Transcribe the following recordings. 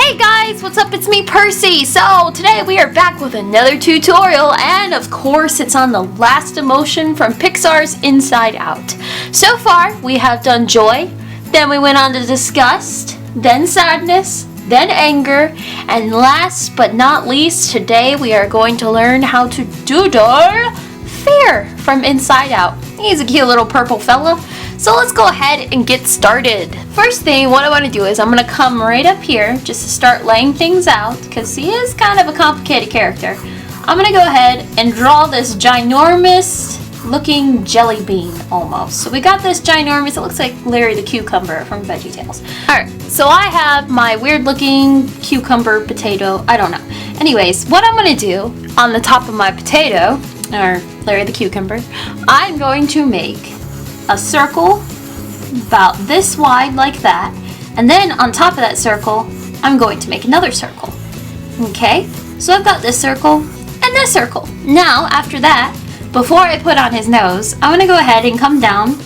Hey guys, what's up? It's me, Percy. So today we are back with another tutorial, and of course it's on the last emotion from Pixar's Inside Out. So far we have done joy, then we went on to disgust, then sadness, then anger, and last but not least, today we are going to learn how to doodle fear from Inside Out. He's a cute little purple fella. So let's go ahead and get started. First thing, what I want to do is I'm going to come right up here just to start laying things out, because he is kind of a complicated character. I'm going to go ahead and draw this ginormous looking jelly bean almost. So we got this ginormous, it looks like Larry the Cucumber from VeggieTales. Alright, so I have my weird looking cucumber potato, I don't know. Anyways, what I'm going to do on the top of my potato, or Larry the Cucumber, I'm going to make a circle about this wide like that, and then on top of that circle I'm going to make another circle. Okay, so I've got this circle and this circle. Now after that, before I put on his nose, I'm going to go ahead and come down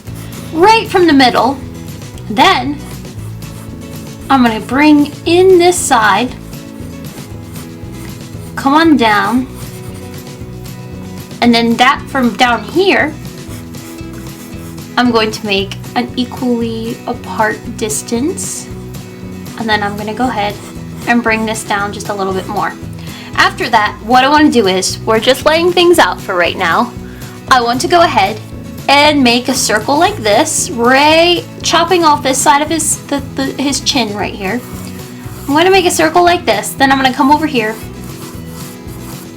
right from the middle. Then I'm going to bring in this side, come on down, and then that from down here I'm going to make an equally apart distance, and then I'm going to go ahead and bring this down just a little bit more. After that, what I want to do is, we're just laying things out for right now. I want to go ahead and make a circle like this, right, chopping off this side of his chin right here. I'm going to make a circle like this, then I'm going to come over here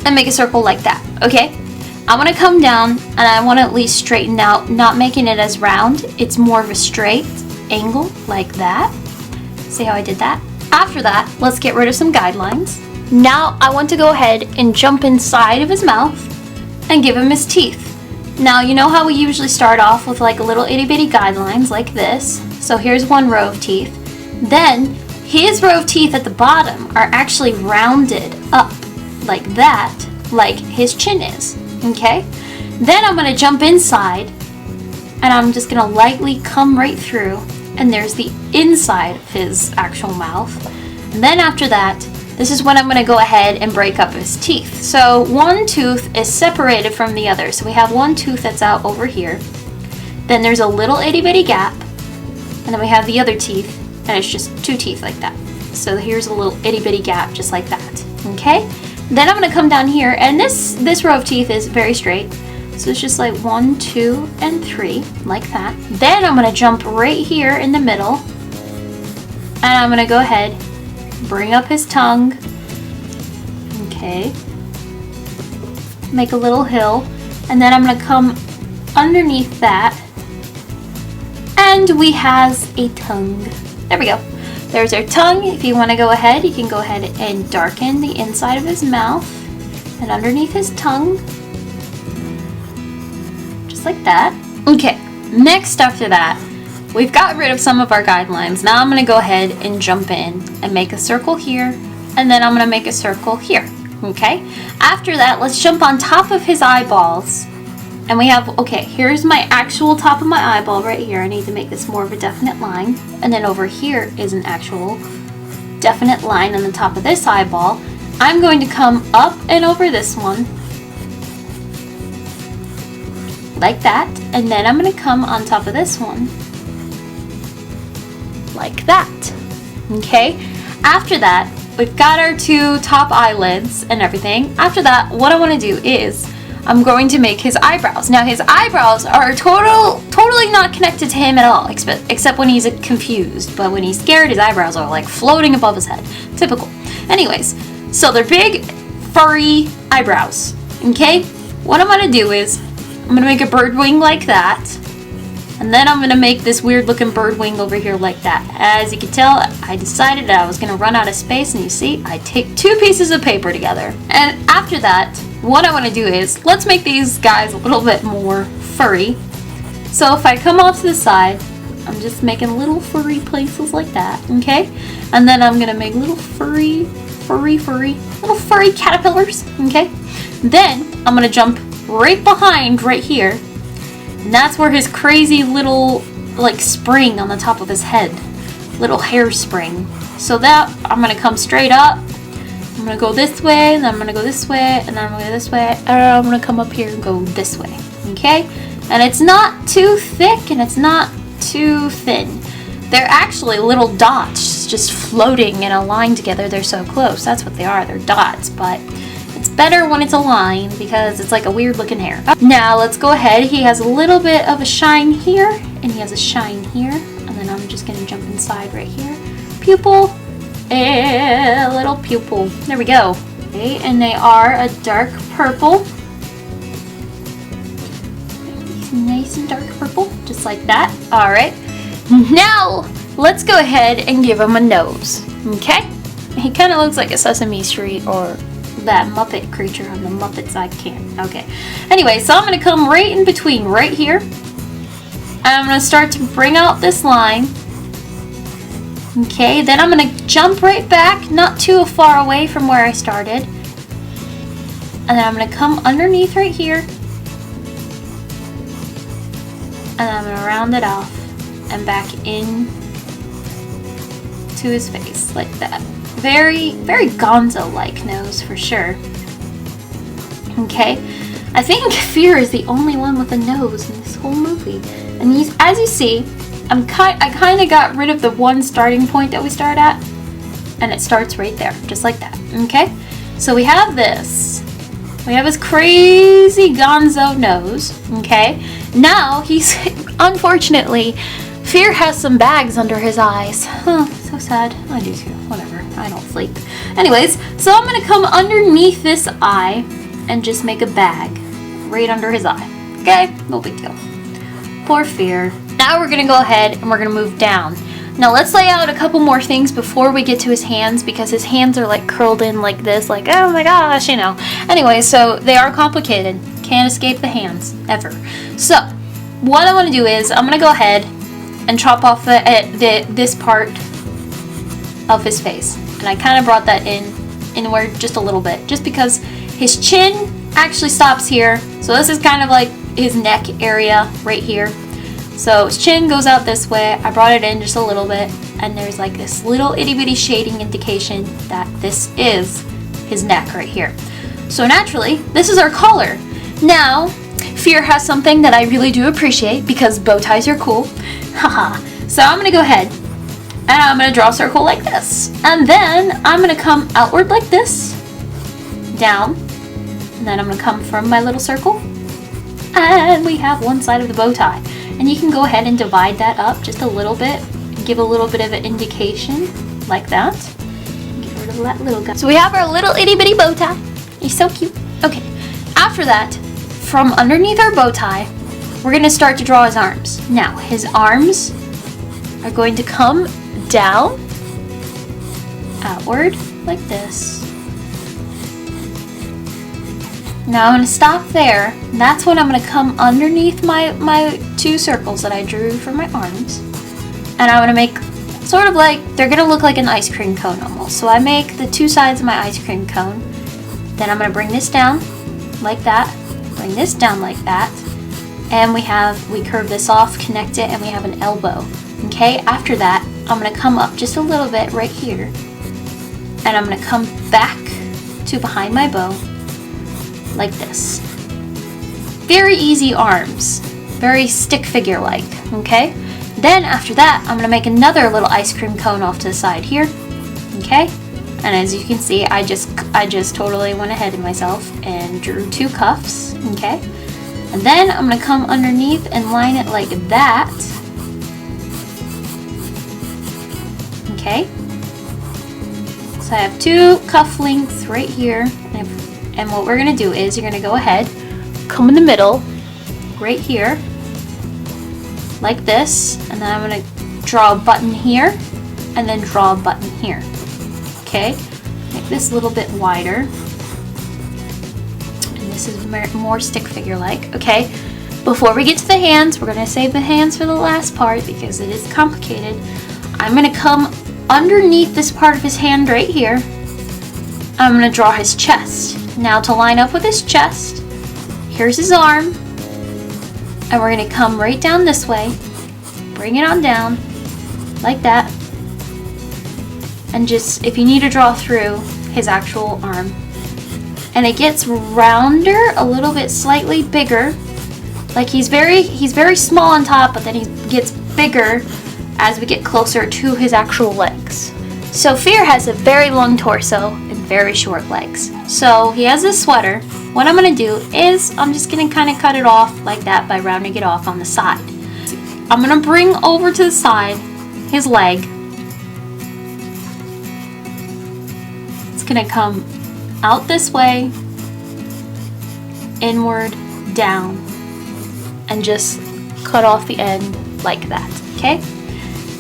and make a circle like that, okay? I want to come down and I want to at least straighten out, not making it as round. It's more of a straight angle like that. See how I did that? After that, let's get rid of some guidelines. Now I want to go ahead and jump inside of his mouth and give him his teeth. Now you know how we usually start off with like a little itty bitty guidelines like this. So here's one row of teeth. Then his row of teeth at the bottom are actually rounded up like that, like his chin is. Okay, then I'm going to jump inside and I'm just going to lightly come right through, and there's the inside of his actual mouth. And then after that, this is when I'm going to go ahead and break up his teeth. So one tooth is separated from the other. So we have one tooth that's out over here. Then there's a little itty bitty gap, and then we have the other teeth, and it's just two teeth like that. So here's a little itty bitty gap just like that. Okay. Then I'm going to come down here, and this row of teeth is very straight. So it's just like 1, 2, and 3, like that. Then I'm going to jump right here in the middle, and I'm going to go ahead, bring up his tongue. Okay. Make a little hill, and then I'm going to come underneath that, and we has a tongue. There we go. There's our tongue. If you want to go ahead, you can go ahead and darken the inside of his mouth and underneath his tongue. Just like that. Okay, next after that, we've got rid of some of our guidelines. Now I'm going to go ahead and jump in and make a circle here, and then I'm going to make a circle here. Okay, after that, let's jump on top of his eyeballs. And we have, okay, here's my actual top of my eyeball right here. I need to make this more of a definite line. And then over here is an actual definite line on the top of this eyeball. I'm going to come up and over this one, like that. And then I'm going to come on top of this one, like that. Okay, after that, we've got our two top eyelids and everything. After that, what I want to do is, I'm going to make his eyebrows. Now his eyebrows are totally not connected to him at all, except when he's confused. But when he's scared, his eyebrows are like floating above his head. Typical. Anyways, so they're big, furry eyebrows. Okay? What I'm going to do is, I'm going to make a bird wing like that. And then I'm going to make this weird looking bird wing over here like that. As you can tell, I decided that I was going to run out of space, and you see, I take two pieces of paper together. And after that, what I want to do is, let's make these guys a little bit more furry. So if I come off to the side, I'm just making little furry places like that, okay? And then I'm going to make little furry caterpillars, okay? Then I'm going to jump right behind right here, and that's where his crazy little like spring on the top of his head, little hair spring. so that I'm gonna come straight up. I'm gonna go this way, and then I'm gonna go this way, and then I'm gonna go this way, and I'm gonna come up here and go this way, okay? And it's not too thick and it's not too thin. They're actually little dots just floating in a line together. They're so close. That's what they are. They're dots, but it's better when it's a line because it's like a weird looking hair. Now let's go ahead. He has a little bit of a shine here, and he has a shine here, and then I'm just gonna jump inside right here. Pupil, a little pupil. There we go. Okay, and they are a dark purple. Nice and dark purple, just like that. All right. Now let's go ahead and give him a nose. Okay. He kind of looks like a Sesame Street or that Muppet creature on the Muppets. I can't. Okay. Anyway, so I'm gonna come right in between, right here. And I'm gonna start to bring out this line. Okay. Then I'm gonna jump right back, not too far away from where I started. And then I'm gonna come underneath right here. And I'm gonna round it off and back in to his face like that. Very, very Gonzo-like nose for sure. Okay, I think FEARRR is the only one with a nose in this whole movie. And he's, as you see, I kind of got rid of the one starting point that we start at, and it starts right there, just like that. Okay, so we have this. We have his crazy Gonzo nose, okay? Now, he's, unfortunately, FEARRR has some bags under his eyes. Huh, so sad. I do too, whatever, I don't sleep. Anyways, so I'm gonna come underneath this eye and just make a bag right under his eye, okay? No big deal. Poor FEARRR. Now we're gonna go ahead and we're gonna move down. Now let's lay out a couple more things before we get to his hands, because his hands are like curled in like this, like oh my gosh, you know. Anyway, so they are complicated. Can't escape the hands, ever. So what I want to do is I'm going to go ahead and chop off this part of his face. And I kind of brought that inward just a little bit, just because his chin actually stops here. So this is kind of like his neck area right here. So his chin goes out this way. I brought it in just a little bit, and there's like this little itty bitty shading indication that this is his neck right here. So naturally, this is our collar. Now, FEARRR has something that I really do appreciate because bow ties are cool. Haha. So I'm gonna go ahead and I'm gonna draw a circle like this. And then I'm gonna come outward like this, down, and then I'm gonna come from my little circle. And we have one side of the bow tie. And you can go ahead and divide that up just a little bit, give a little bit of an indication, like that. Get rid of that little guy. So we have our little itty bitty bow tie. He's so cute. Okay, after that, from underneath our bow tie, we're gonna start to draw his arms. Now, his arms are going to come down, outward, like this. Now I'm going to stop there. That's when I'm going to come underneath my two circles that I drew for my arms. And I'm going to make sort of like, they're going to look like an ice cream cone almost. So I make the two sides of my ice cream cone. Then I'm going to bring this down like that. Bring this down like that. And we curve this off, connect it, and we have an elbow. Okay, after that, I'm going to come up just a little bit right here. And I'm going to come back to behind my bow. Like this. Very easy arms. Very stick figure like, okay? Then after that, I'm gonna make another little ice cream cone off to the side here, okay? And as you can see, I just totally went ahead of myself and drew two cuffs, okay? And then I'm gonna come underneath and line it like that, okay? So I have two cuff lengths right here, and what we're going to do is you're going to go ahead, come in the middle, right here, like this, and then I'm going to draw a button here, and then draw a button here. Okay, make this a little bit wider, and this is more stick figure like. Okay, before we get to the hands, we're going to save the hands for the last part because it is complicated. I'm going to come underneath this part of his hand right here. I'm going to draw his chest. Now to line up with his chest, here's his arm, and we're going to come right down this way, bring it on down, like that, and just, if you need to draw through his actual arm. And it gets rounder, a little bit slightly bigger. Like he's very small on top, but then he gets bigger as we get closer to his actual legs. So FEARRR has a very long torso and very short legs. So he has this sweater. What I'm gonna do is I'm just gonna kind of cut it off like that by rounding it off on the side. I'm gonna bring over to the side his leg. It's gonna come out this way, inward, down, and just cut off the end like that, okay?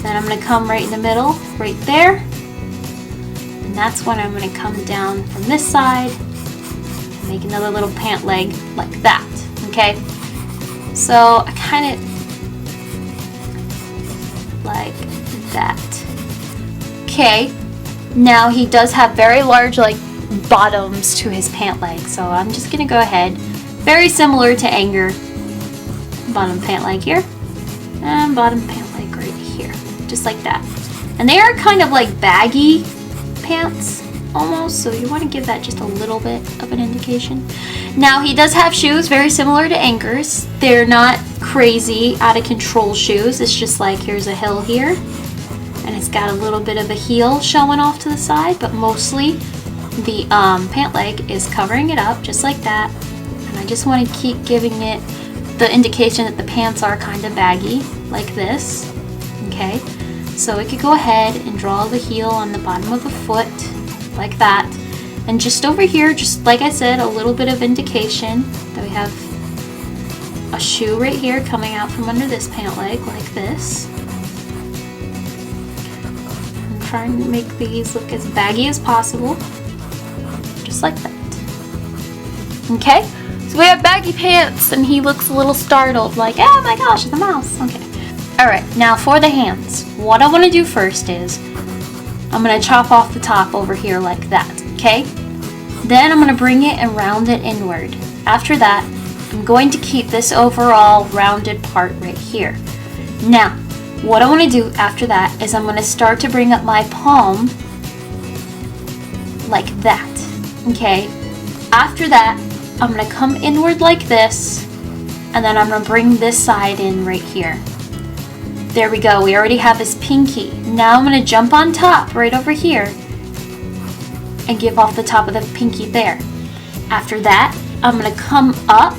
Then I'm gonna come right in the middle, right there. And that's when I'm gonna come down from this side and make another little pant leg like that, okay? So I kind of like that. Okay, now he does have very large like bottoms to his pant leg, so I'm just gonna go ahead, very similar to Anger, bottom pant leg here, and bottom pant leg right here, just like that. And they are kind of like baggy pants almost, so you want to give that just a little bit of an indication. Now he does have shoes very similar to Anger's. They're not crazy out of control shoes. It's just like here's a hill here, and it's got a little bit of a heel showing off to the side, but mostly the pant leg is covering it up just like that. And I just want to keep giving it the indication that the pants are kind of baggy like this, okay? So we could go ahead and draw the heel on the bottom of the foot like that. And just over here, just like I said, a little bit of indication that we have a shoe right here coming out from under this pant leg like this. I'm trying to make these look as baggy as possible, just like that. Okay, so we have baggy pants and he looks a little startled, like, oh my gosh, it's a mouse. Okay. Alright, now for the hands, what I want to do first is I'm going to chop off the top over here like that, okay? Then I'm going to bring it and round it inward. After that, I'm going to keep this overall rounded part right here. Now, what I want to do after that is I'm going to start to bring up my palm like that, okay? After that, I'm going to come inward like this, and then I'm going to bring this side in right here. There we go, we already have his pinky. Now I'm going to jump on top right over here and give off the top of the pinky there. After that, I'm going to come up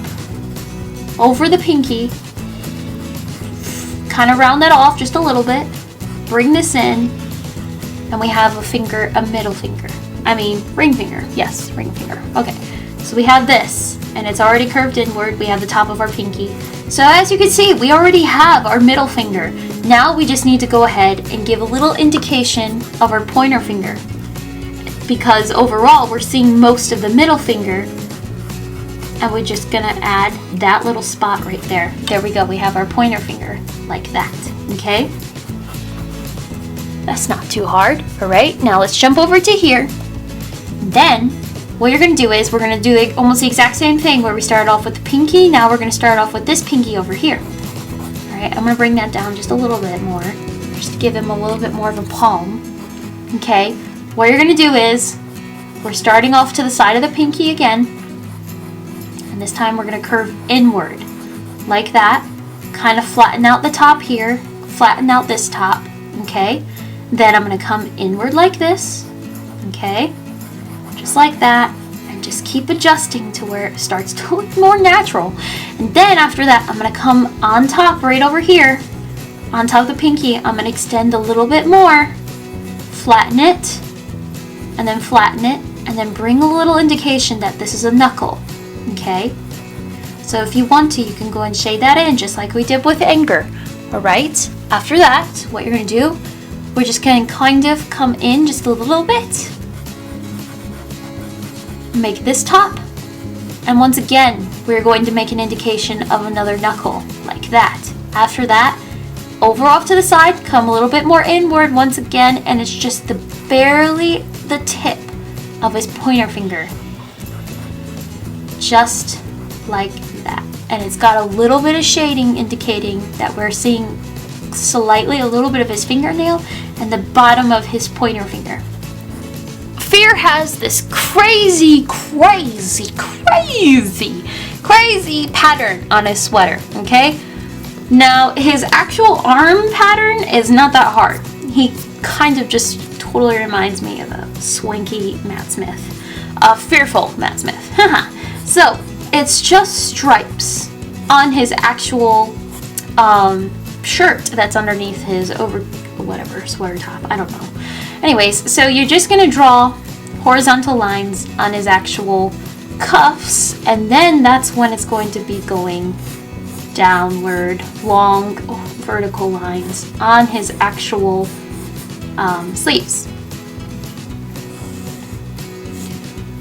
over the pinky, kind of round that off just a little bit, bring this in, and we have a finger, a middle finger. I mean, ring finger. Yes, ring finger. Okay, so we have this, and it's already curved inward. We have the top of our pinky. So as you can see, we already have our middle finger. Now we just need to go ahead and give a little indication of our pointer finger, because overall we're seeing most of the middle finger, and we're just gonna add that little spot right there. There we go, we have our pointer finger like that, okay? That's not too hard. All right, now let's jump over to here. Then what you're going to do is we're going to do almost the exact same thing where we started off with the pinky. Now we're going to start off with this pinky over here. All right, I'm going to bring that down just a little bit more, just to give him a little bit more of a palm. Okay, what you're going to do is we're starting off to the side of the pinky again, and this time we're going to curve inward like that, kind of flatten out the top here, flatten out this top, okay? Then I'm going to come inward like this, okay? Just like that, and just keep adjusting to where it starts to look more natural. And then after that, I'm going to come on top right over here, on top of the pinky. I'm going to extend a little bit more, flatten it, and then flatten it, and then bring a little indication that this is a knuckle, okay? So if you want to, you can go and shade that in just like we did with Anger. All right, after that, what you're going to do, we're just going to kind of come in just a little bit, make this top, and once again we're going to make an indication of another knuckle like that. After that, over off to the side, come a little bit more inward once again, and it's just barely the tip of his pointer finger, just like that. And it's got a little bit of shading indicating that we're seeing slightly a little bit of his fingernail and the bottom of his pointer finger. FEARRR has this crazy pattern on his sweater, okay? Now, his actual arm pattern is not that hard. He kind of just totally reminds me of a swanky Matt Smith. A fearful Matt Smith. So, it's just stripes on his actual shirt that's underneath his whatever sweater top. I don't know. Anyways, so you're just going to draw horizontal lines on his actual cuffs, and then that's when it's going to be going downward, long vertical lines on his actual sleeves.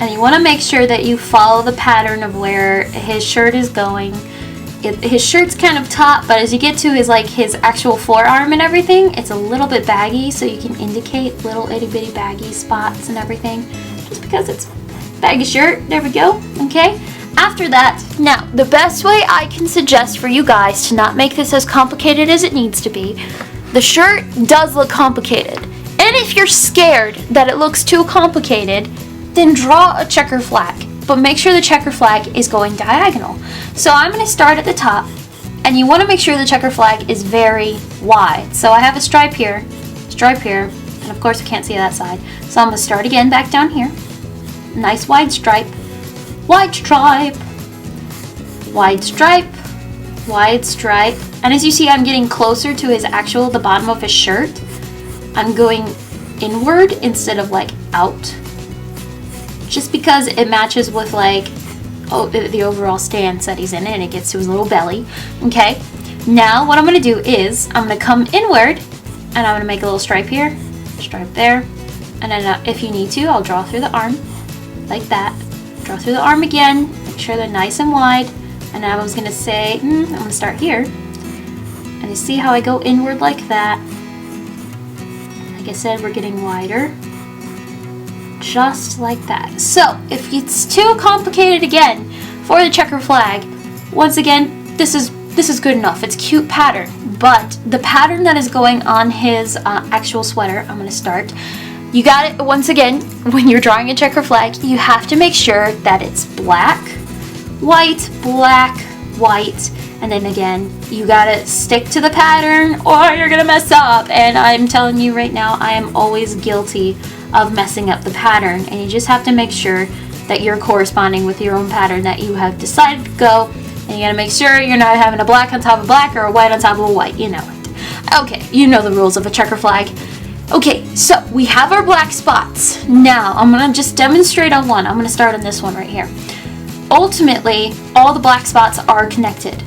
And you want to make sure that you follow the pattern of where his shirt is going. His shirt's kind of taut, but as you get to his actual forearm and everything, it's a little bit baggy, so you can indicate little itty bitty baggy spots and everything, just because it's baggy shirt. There we go. Okay. After that, now the best way I can suggest for you guys to not make this as complicated as it needs to be, the shirt does look complicated, and if you're scared that it looks too complicated, then draw a checker flag. But make sure the checker flag is going diagonal. So I'm going to start at the top, and you want to make sure the checker flag is very wide. So I have a stripe here, and of course we can't see that side. So I'm going to start again back down here. Nice wide stripe, wide stripe, wide stripe, wide stripe. And as you see, I'm getting closer to the bottom of his shirt. I'm going inward instead of out. Just because it matches with the overall stance that he's in, and it gets to his little belly. Okay, now what I'm going to do is I'm going to come inward, and I'm going to make a little stripe here, stripe there, and then if you need to, I'll draw through the arm like that. Draw through the arm again, make sure they're nice and wide. And I was going to say, I'm going to start here, and you see how I go inward like that. Like I said, we're getting wider. Just like that. So if it's too complicated again for the checker flag, once again, this is good enough. It's cute pattern, but the pattern that is going on his actual sweater, I'm going to start. You got it. Once again, when you're drawing a checker flag, you have to make sure that it's black, white, and then again, you gotta stick to the pattern or you're gonna mess up. And I'm telling you right now, I am always guilty of messing up the pattern, and you just have to make sure that you're corresponding with your own pattern that you have decided to go, and you gotta make sure you're not having a black on top of black or a white on top of a white, you know it. Okay, you know the rules of a checker flag. Okay, so we have our black spots. Now, I'm gonna just demonstrate on one. I'm gonna start on this one right here. Ultimately, all the black spots are connected,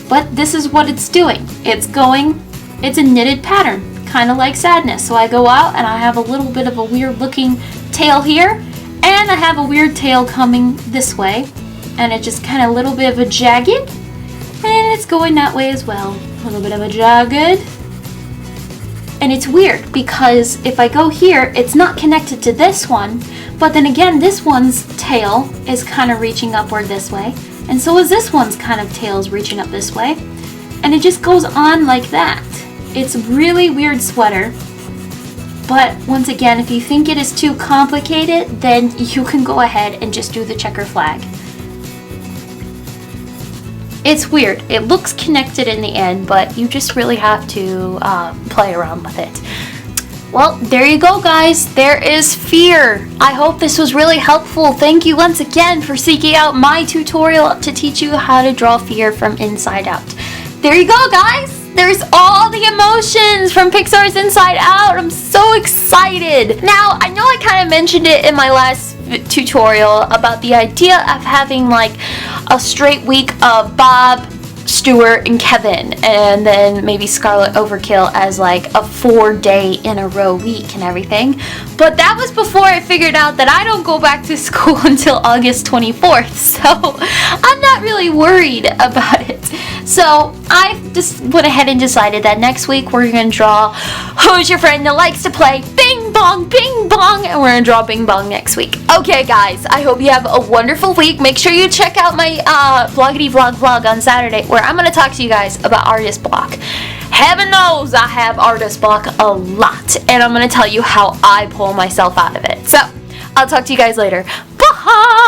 but this is what it's doing. It's a knitted pattern. Kind of like sadness. So I go out and I have a little bit of a weird looking tail here, and I have a weird tail coming this way, and it's just kind of a little bit of a jagged, and it's going that way as well. A little bit of a jagged. And it's weird because if I go here, it's not connected to this one, but then again, this one's tail is kind of reaching upward this way, and so is this one's kind of tails reaching up this way, and it just goes on like that. It's a really weird sweater, but once again, if you think it is too complicated, then you can go ahead and just do the checker flag. It's weird. It looks connected in the end, but you just really have to play around with it. Well, there you go, guys. There is FEARRR. I hope this was really helpful. Thank you once again for seeking out my tutorial to teach you how to draw FEARRR from inside out. There you go, guys. There's all the emotions from Pixar's Inside Out. I'm so excited. Now, I know I kind of mentioned it in my last tutorial about the idea of having a straight week of Bob, Stuart, and Kevin, and then maybe Scarlet Overkill as a 4-day in a row week and everything. But that was before I figured out that I don't go back to school until August 24th, so I'm not really worried about it. So I just went ahead and decided that next week we're going to draw Who's Your Friend That Likes to Play Bing Bong, and we're going to draw Bing Bong next week. Okay, guys, I hope you have a wonderful week. Make sure you check out my vloggity vlog on Saturday, where I'm going to talk to you guys about artist block. Heaven knows I have artist block a lot, and I'm gonna tell you how I pull myself out of it. So, I'll talk to you guys later. Bye!